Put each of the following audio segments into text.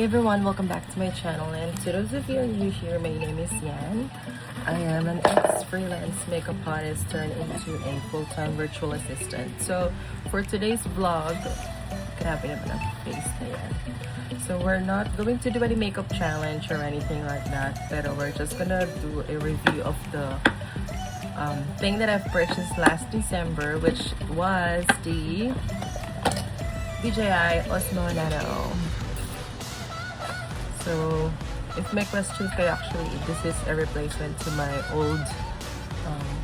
Hey everyone, welcome back to my channel, and to those of you new here, my name is Yan. I am an ex-freelance makeup artist turned into a full-time virtual assistant. So for today's vlog, grabe naman ang face na yan. So we're not going to do any makeup challenge or anything like that, pero we're just gonna do a review of the thing that I've purchased last December, which was the DJI Osmo Nano. So, if my questions kayo, actually, this is a replacement to my old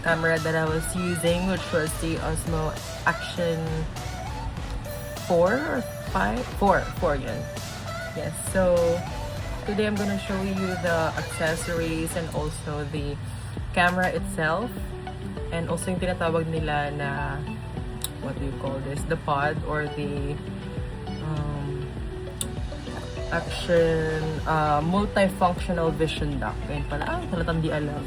camera that I was using, which was the Osmo Action 4 or 5? 4 yun. Yes, so today I'm gonna show you the accessories and also the camera itself, and also yung tinatawag nila na, what do you call this? The pod or the Action multifunctional vision dock. Ngayon pala, talatang di alam.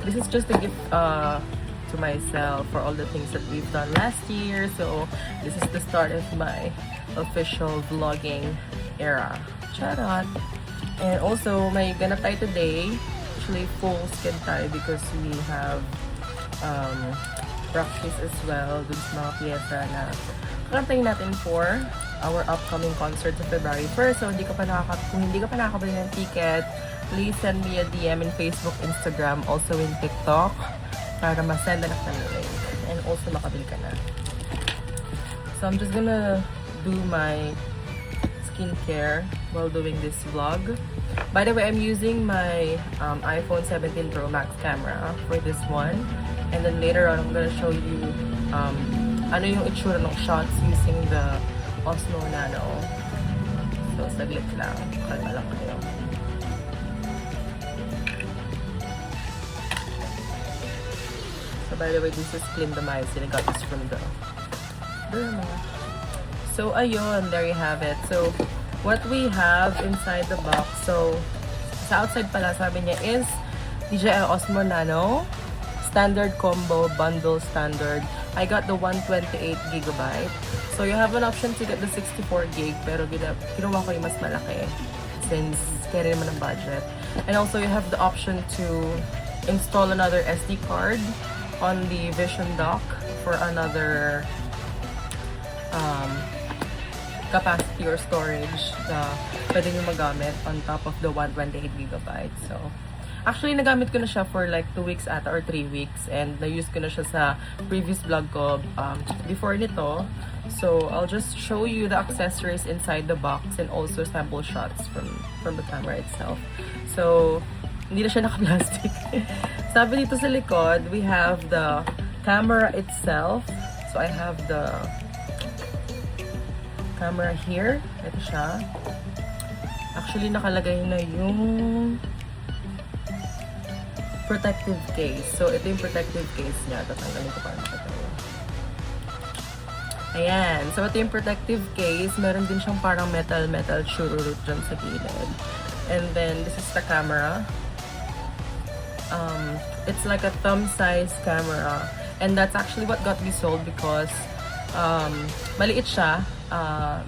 This is just a gift to myself for all the things that we've done last year. So this is the start of my official vlogging era. Charot! And also, may ganap tayo today. Actually, full skin tayo because we have practice as well dun sa mga piyesa na kakantayin natin for our upcoming concert sa February 1st. So, kung hindi ka pa nakakabili ng ticket, please send me a DM in Facebook, Instagram, also in TikTok para masend na ng link and also makabili ka na. So, I'm just gonna do my skincare while doing this vlog. By the way, I'm using my iPhone 17 Pro Max camera for this one. And then later on, I'm gonna show you ano yung itsura ng shots using the Osmo Nano. So, saglit lang. Kalma lang kayo. So, by the way, this is clindamycin. I got this from the Derma. So, ayun. There you have it. So, what we have inside the box. So, sa outside pala, sabi niya is DJI Osmo Nano. Standard combo, bundle standard. I got the 128GB. So you have an option to get the 64GB, pero kinuha ko yung mas malaki since kaya naman ang budget. And also you have the option to install another SD card on the Vision dock for another capacity or storage na pwede nyo magamit on top of the 128GB. So actually, nagamit ko na siya for like 2 weeks ata or 3 weeks, and na-use ko na siya sa previous vlog ko before nito. So, I'll just show you the accessories inside the box and also sample shots from the camera itself. So, hindi na siya naka-plastic. Sabi dito sa likod, we have the camera itself. So, I have the camera here. Ito siya. Actually, nakalagay na yung protective case. So, ito yung protective case niya. Tatanggalin ko para makatawa. Ayan. So, ito yung protective case. Meron din siyang parang metal chururut dyan sa gilid. And then, this is the camera. It's like a thumb-size camera. And that's actually what got me sold because maliit siya.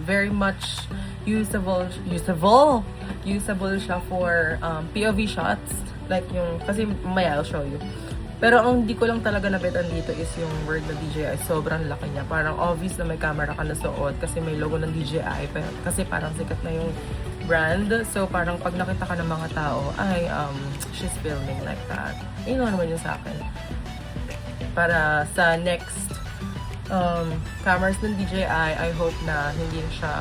Very much usable siya for POV shots. Like yung, kasi mamaya I'll show you. Pero ang hindi ko lang talaga nabitan dito is yung word na DJI. Sobrang laki niya. Parang obvious na may camera ka nasuot kasi may logo ng DJI. Kasi parang sikat na yung brand. So parang pag nakita ka ng mga tao, ay, she's filming like that. Yun naman yun sa akin. Para sa next cameras ng DJI, I hope na hindi na siya,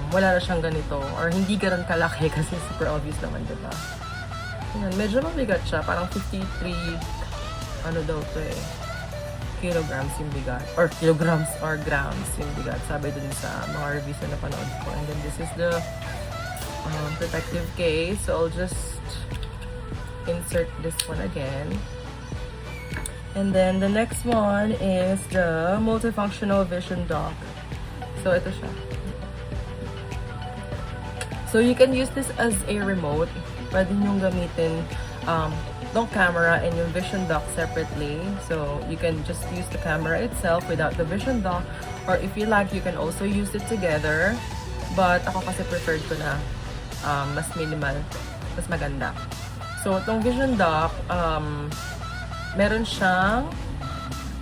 wala na siyang ganito. Or hindi ganun kalaki kasi super obvious naman, diba? Yan, medyo mabigat siya. Parang 53, ano daw to eh, kilograms yung bigat. Or kilograms or grams yung bigat. Sabi dun sa mga reviews na napanood ko. And then this is the protective case. So I'll just insert this one again. And then the next one is the multifunctional vision dock. So ito siya. So you can use this as a remote. Pwede nyo gamitin tong camera and yung vision dock separately. So you can just use the camera itself without the vision dock, or if you like, you can also use it together. But ako kasi preferred ko na mas minimal, mas maganda. So, itong Vision Dock, meron siyang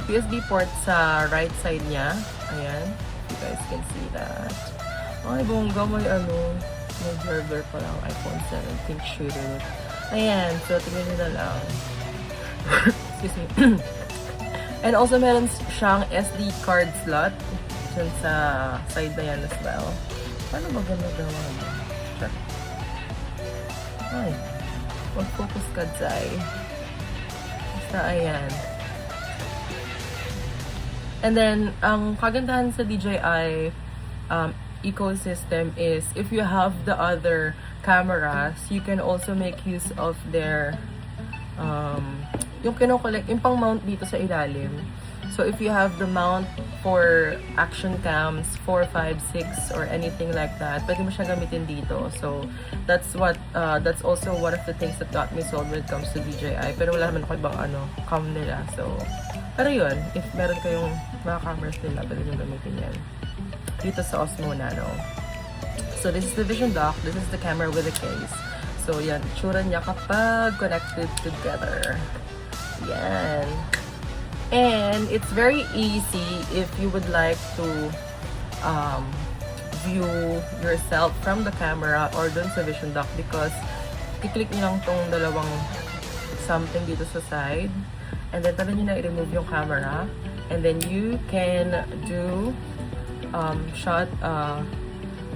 USB port sa right side niya. Ayan. You guys can see that. Ay, bongga, may may blur pa lang iPhone 7 pink shooter. Ayan. So, tingnan nyo na lang. Excuse me. And also, meron siyang SD card slot dyan sa side na yan as well. Paano ba gano'n gawa? Check. Ay. Mag-focus ka, Zay. Basta, ayan. And then, ang kagandahan sa DJI ecosystem is if you have the other cameras, you can also make use of their yung kinokollect, yung pang-mount dito sa ilalim. So, if you have the mount for action cams, 4, 5, 6, or anything like that, pwede mo siya gamitin dito. So, that's also one of the things that got me sold when it comes to DJI. Pero wala naman ako ibang cam nila. So, pero yun, if meron kayong mga cameras nila, pwede nyo gamitin yan. Dito sa Osmo Nano. So, this is the Vision Dock. This is the camera with the case. So, yan, tsura niya kapag connected together. Yan. And it's very easy if you would like to view yourself from the camera or dun sa Vision Dock because i-click nyo lang tong dalawang something dito sa side and then pwede nyo na i-remove yung camera and then you can do shot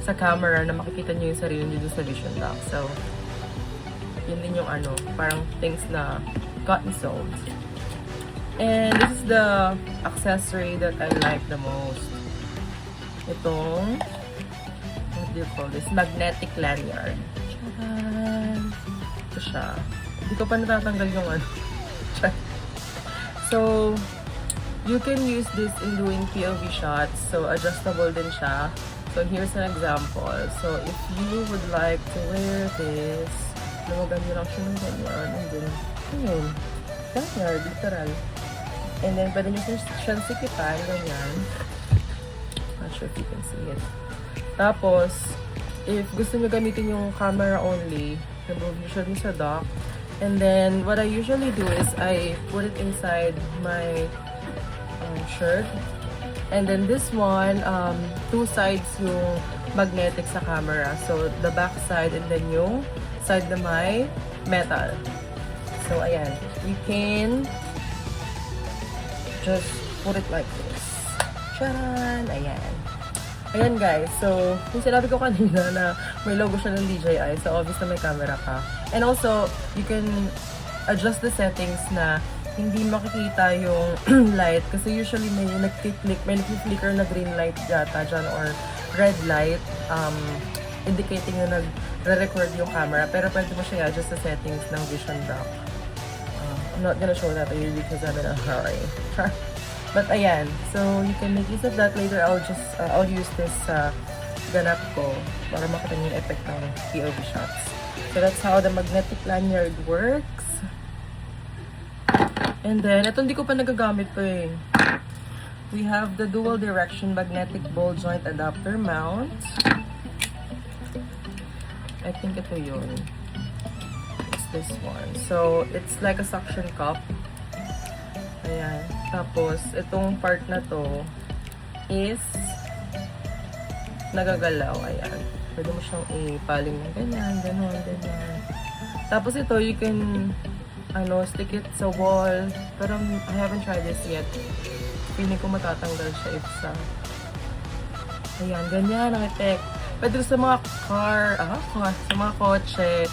sa camera na makikita nyo yung sarili nyo dun sa Vision Dock. So, yun din yung parang things na got me sold. And this is the accessory that I like the most. Itong, what do you call this? Magnetic lanyard. Tcharan! Ito siya. Hindi ko pa natatanggal yung So, you can use this in doing POV shots. So, adjustable din siya. So, here's an example. So, if you would like to wear this, lumagan nyo lang siya ng ganyan. And then, ayun. Lanyard, literal. And then, pwede nyo siyang sikipan, ganyan. Not sure if you can see it. Tapos, if gusto nyo gamitin yung camera only, remove nyo siya sa dock. And then, what I usually do is, I put it inside my shirt. And then, this one, two sides yung magnetic sa camera. So, the back side and then yung side na may metal. So, ayan. You can just put it like this. Charan! Ayan. Ayan guys. So, yung sinabi ko kanina na may logo siya ng DJI. So, obvious na may camera ka. And also, you can adjust the settings na hindi makikita yung light. Kasi usually may nag-flicker na green light yata dyan or red light indicating na nagre-record yung camera. Pero pwede mo siya i-adjust sa settings ng Vision Dock. I'm not gonna show that to you because I'm in a hurry. But ayan, so you can make use of that later. I'll use this ganap ko para makita niyo yung effect ng POV shots. So that's how the magnetic lanyard works. And then, ito hindi ko pa nagagamit to eh. We have the dual direction magnetic ball joint adapter mount. I think ito yun. This one. So, it's like a suction cup. Ayan. Tapos, itong part na to is nagagalaw. Ayan. Pwede mo siyang ipaling ng ganyan, ganon, ganyan. Tapos ito, you can stick it sa wall. Pero I haven't tried this yet. Piling ko matatanggal siya if sa ayan, ganyan ang effect. Pwede sa mga sa mga kotse,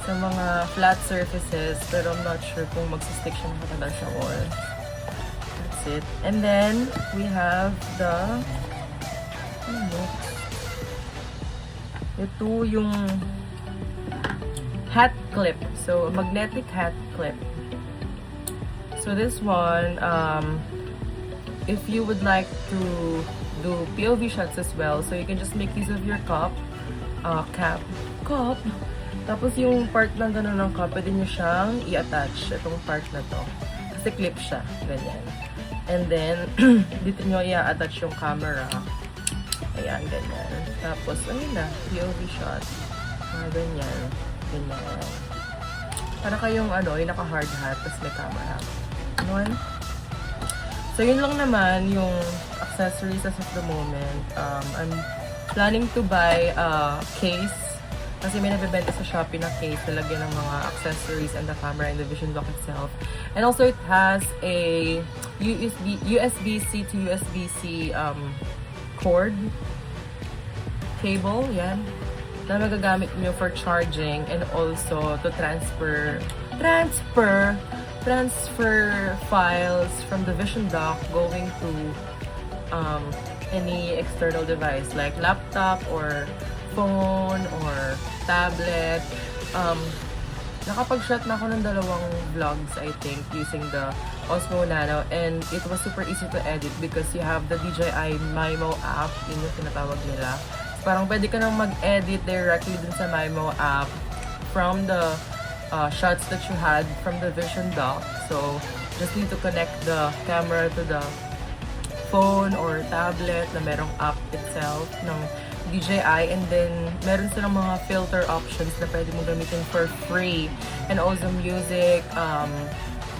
sa mga flat surfaces, pero I'm not sure kung magsistick siya makatagal sa wall. That's it. And then, we have the ito yung hat clip. So, magnetic hat clip. So, this one, if you would like to do POV shots as well, so you can just make use of your cup. Tapos yung part ng gano'n ng cup, pwede nyo siyang i-attach itong part na to. Kasi clip siya, ganyan. And then, dito nyo i-attach yung camera. Ayan, ganyan. Tapos, ayun na, POV shot. Ganyan. Ganyan. Para kayong yung naka-hard hat, tapos may camera. Ganun. So, yun lang naman yung accessories as of the moment. I'm planning to buy a case. Kasi may nabibenta sa Shopee na case na lagyan ng mga accessories and the camera and the Vision Dock itself. And also, it has a USB-C to USB-C cord cable, yan, na magagamit nyo for charging and also to transfer files from the Vision Dock going to any external device like laptop or phone or tablet. Nakapag-shot na ako ng 2 vlogs, I think, using the Osmo Nano, and it was super easy to edit because you have the DJI Mimo app, yun yung tinatawag nila. So, parang pwede ka nang mag-edit directly dun sa Mimo app from the shots that you had from the Vision Dock. So, just need to connect the camera to the phone or tablet na merong app itself ng DJI, and then meron silang mga filter options na pwede mo gamitin for free, and also music.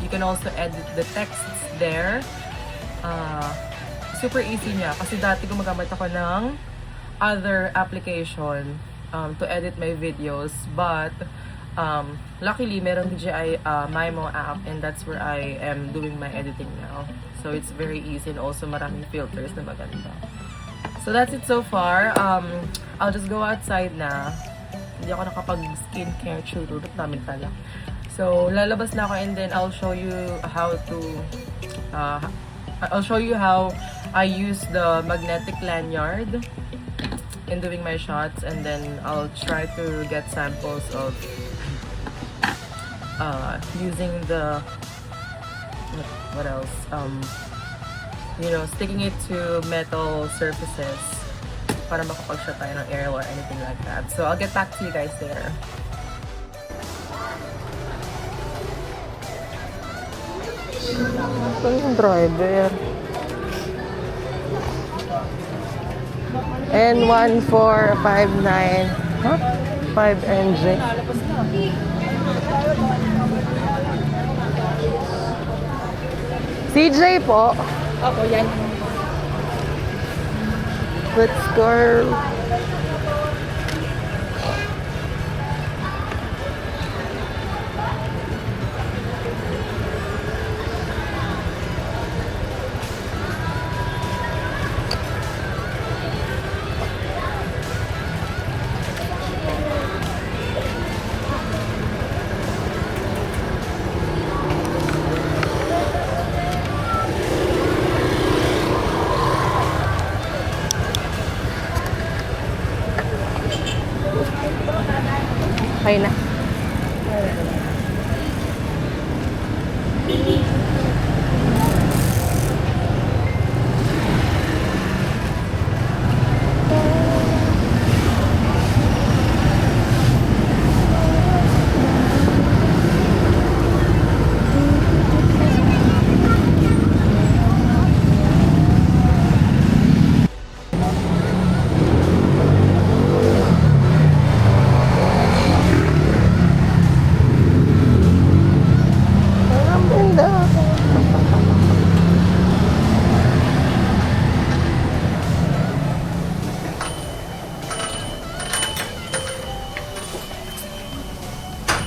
You can also edit the texts there. Super easy niya kasi dati gumagamit ako ng other application to edit my videos, but luckily meron DJI Mimo app, and that's where I am doing my editing now. So it's very easy, and also maraming filters na maganda. So that's it so far. I'll just go outside na. Hindi ako nakapag-skincare chururot namin pala. So lalabas na ako, and then I'll show you how I use the magnetic lanyard in doing my shots, and then I'll try to get samples of using the what else? Sticking it to metal surfaces para makapag-shot tayo ng aerial or anything like that. So I'll get back to you guys there. Ito yung driver. N1459. Huh? 5NG. CJ po. Opo, yan. Let's go. Okay na.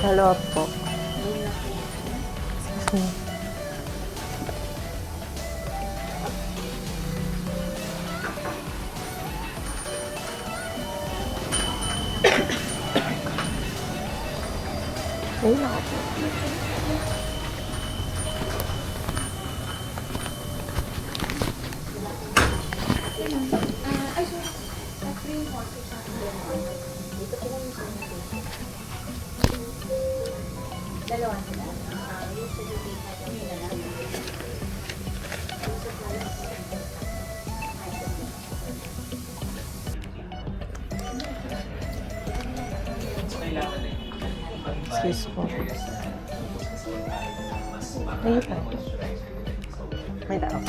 Hello po. Ayun ako po. Excuse po. Ayun pa. May tao.